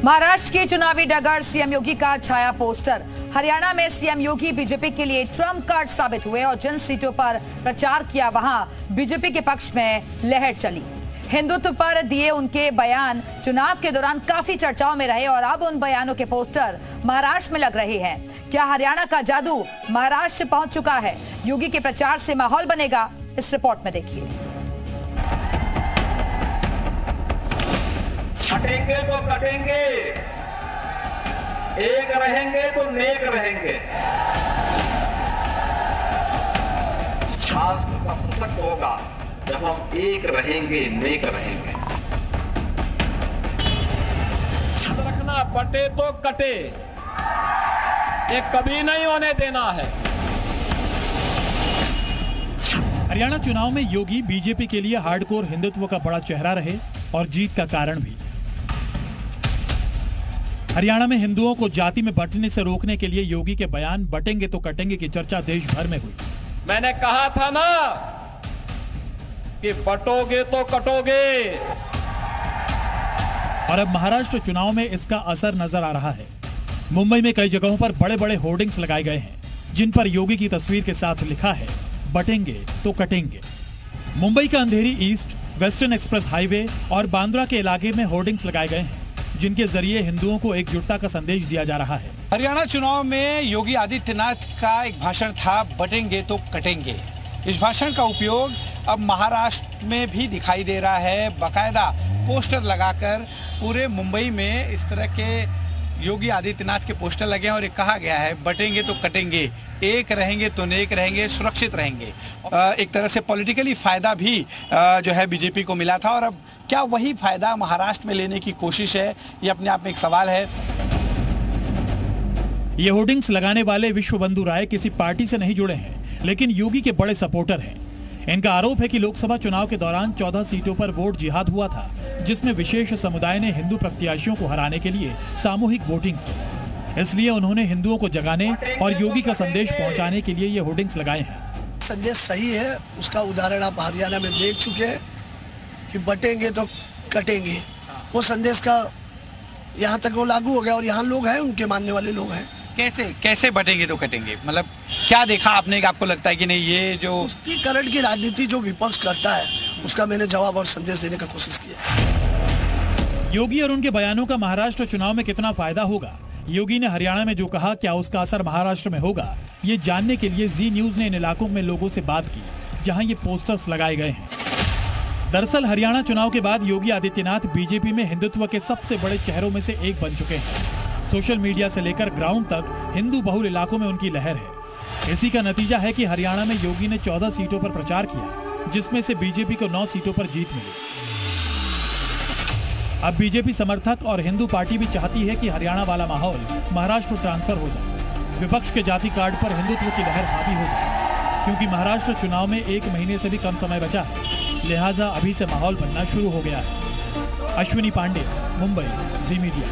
महाराष्ट्र की चुनावी डगर, सीएम योगी का छाया पोस्टर। हरियाणा में सीएम योगी बीजेपी के लिए ट्रम्प कार्ड साबित हुए और जिन सीटों पर प्रचार किया वहां बीजेपी के पक्ष में लहर चली। हिंदुत्व पर दिए उनके बयान चुनाव के दौरान काफी चर्चाओं में रहे और अब उन बयानों के पोस्टर महाराष्ट्र में लग रहे हैं। क्या हरियाणा का जादू महाराष्ट्र पहुंच चुका है? योगी के प्रचार से माहौल बनेगा, इस रिपोर्ट में देखिए। कटेंगे तो कटेंगे, एक रहेंगे तो नेक रहेंगे। राष्ट्र तब सशक्त होगा जब हम एक रहेंगे, नेक रहेंगे। याद रखना, पटे तो कटे, ये कभी नहीं होने देना है। हरियाणा चुनाव में योगी बीजेपी के लिए हार्डकोर हिंदुत्व का बड़ा चेहरा रहे और जीत का कारण भी। हरियाणा में हिंदुओं को जाति में बंटने से रोकने के लिए योगी के बयान बटेंगे तो कटेंगे की चर्चा देश भर में हुई। मैंने कहा था ना कि बटोगे तो कटोगे। और अब महाराष्ट्र चुनाव में इसका असर नजर आ रहा है। मुंबई में कई जगहों पर बड़े बड़े होर्डिंग्स लगाए गए हैं जिन पर योगी की तस्वीर के साथ लिखा है बटेंगे तो कटेंगे। मुंबई का अंधेरी ईस्ट, वेस्टर्न एक्सप्रेस हाईवे और बांद्रा के इलाके में होर्डिंग्स लगाए गए हैं जिनके जरिए हिंदुओं को एकजुटता का संदेश दिया जा रहा है। हरियाणा चुनाव में योगी आदित्यनाथ का एक भाषण था, बटेंगे तो कटेंगे। इस भाषण का उपयोग अब महाराष्ट्र में भी दिखाई दे रहा है। बाकायदा पोस्टर लगाकर पूरे मुंबई में इस तरह के योगी आदित्यनाथ के पोस्टर लगे हैं और ये कहा गया है बटेंगे तो कटेंगे, एक रहेंगे तो नेक रहेंगे, सुरक्षित रहेंगे। एक तरह से पॉलिटिकली फायदा भी जो है बीजेपी को मिला था और अब क्या वही फायदा महाराष्ट्र में लेने की कोशिश है, ये अपने आप में एक सवाल है। ये होर्डिंग्स लगाने वाले विश्व बंधु राय किसी पार्टी से नहीं जुड़े हैं, लेकिन योगी के बड़े सपोर्टर हैं। इनका आरोप है कि लोकसभा चुनाव के दौरान 14 सीटों पर वोट जिहाद हुआ था, जिसमें विशेष समुदाय ने हिंदू प्रत्याशियों को हराने के लिए सामूहिक वोटिंग की। इसलिए उन्होंने हिंदुओं को जगाने और योगी का संदेश पहुंचाने के लिए ये होर्डिंग्स लगाए हैं। संदेश सही है, उसका उदाहरण आप हरियाणा में देख चुके हैं कि बटेंगे तो कटेंगे। वो संदेश का यहाँ तक वो लागू हो गया और यहाँ लोग हैं, उनके मानने वाले लोग हैं। कैसे बटेंगे तो कटेंगे, मतलब क्या देखा आपने कि आपको लगता है कि नहीं ये जो उसकी करंट की राजनीति जो विपक्ष करता है उसका मैंने जवाब और संदेश देने का कोशिश किया। योगी और उनके बयानों का महाराष्ट्र चुनाव में कितना फायदा होगा? योगी ने हरियाणा में जो कहा, क्या उसका असर महाराष्ट्र में होगा? ये जानने के लिए जी न्यूज ने इन इलाकों में लोगों से बात की जहां ये पोस्टर्स लगाए गए हैं। दरअसल हरियाणा चुनाव के बाद योगी आदित्यनाथ बीजेपी में हिंदुत्व के सबसे बड़े चेहरों में से एक बन चुके हैं। सोशल मीडिया से लेकर ग्राउंड तक हिंदू बहुल इलाकों में उनकी लहर है। इसी का नतीजा है कि हरियाणा में योगी ने 14 सीटों पर प्रचार किया, जिसमें से बीजेपी को 9 सीटों पर जीत मिली। अब बीजेपी समर्थक और हिंदू पार्टी भी चाहती है कि हरियाणा वाला माहौल महाराष्ट्र ट्रांसफर हो जाए, विपक्ष के जाति कार्ड पर हिंदुत्व की लहर हावी हो जाए, क्योंकि महाराष्ट्र चुनाव में 1 महीने से भी कम समय बचा है। लिहाजा अभी से माहौल बनना शुरू हो गया है। अश्विनी पांडे, मुंबई, जी मीडिया।